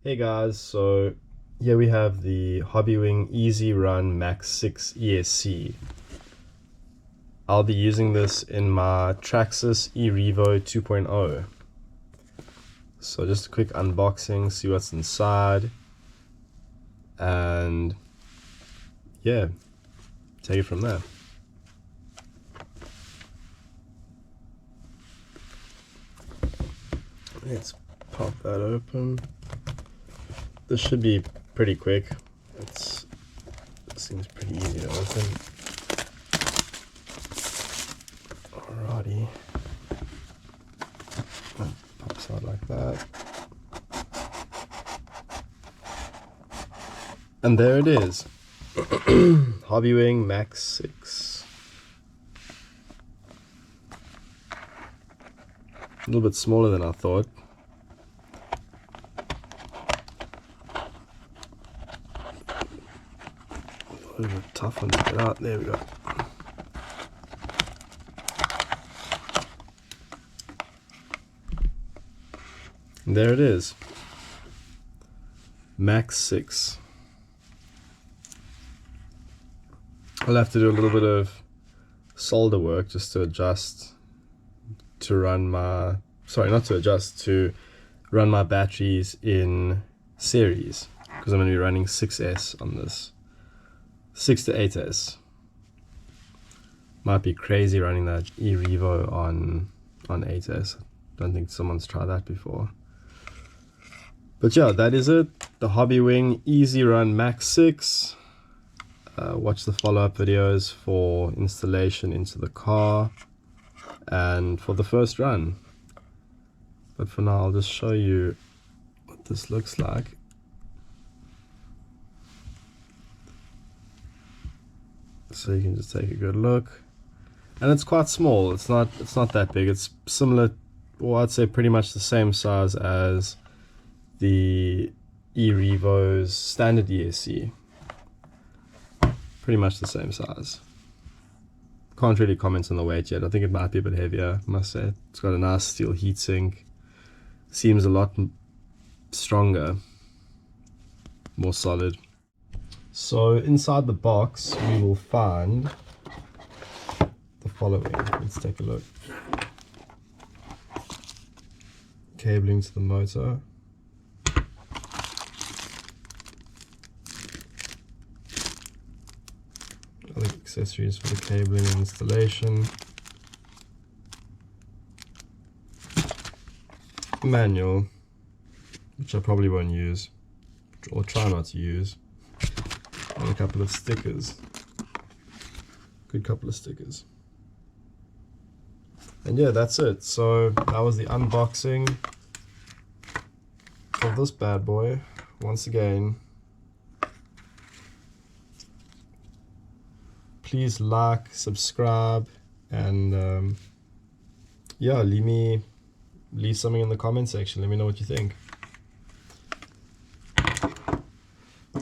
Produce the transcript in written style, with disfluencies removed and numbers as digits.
Hey guys, so here we have the Hobbywing EZRUN Max6 ESC. I'll be using this in my Traxxas Erevo 2.0. So just a quick unboxing, see what's inside, and yeah, take it from there. Let's pop that open. This should be pretty quick. It seems pretty easy to open. Alrighty. That pops out like that. And there it is. Hobbywing Max6. A little bit smaller than I thought. A little tough one to get out. There we go. And there it is. Max6. I'll have to do a little bit of solder work just to adjust to run my, to run my batteries in series, because I'm going to be running 6S on this. 6 to 8S. Might be crazy running that Erevo on 8S. Don't think someone's tried that before. But yeah, that is it. The Hobbywing EZRUN Max6. Watch the follow-up videos for installation into the car and for the first run. But for now, I'll just show you what this looks like. So you can just take a good look, and it's quite small. It's not that big. It's similar, or I'd say pretty much the same size as the Erevo's standard ESC. Pretty much the same size. Can't really comment on the weight yet. I think it might be a bit heavier, I must say. It's got a nice steel heatsink. Seems a lot stronger, more solid. So inside the box we will find the following. Let's take a look. Cabling to the motor. Other accessories for the cabling and installation. Manual, which I probably won't use, or try not to use. And a couple of stickers. Good couple of stickers. And yeah, that's it. So that was the unboxing of this bad boy. Once again, please like, subscribe, and yeah, leave something in the comment section. Let me know what you think.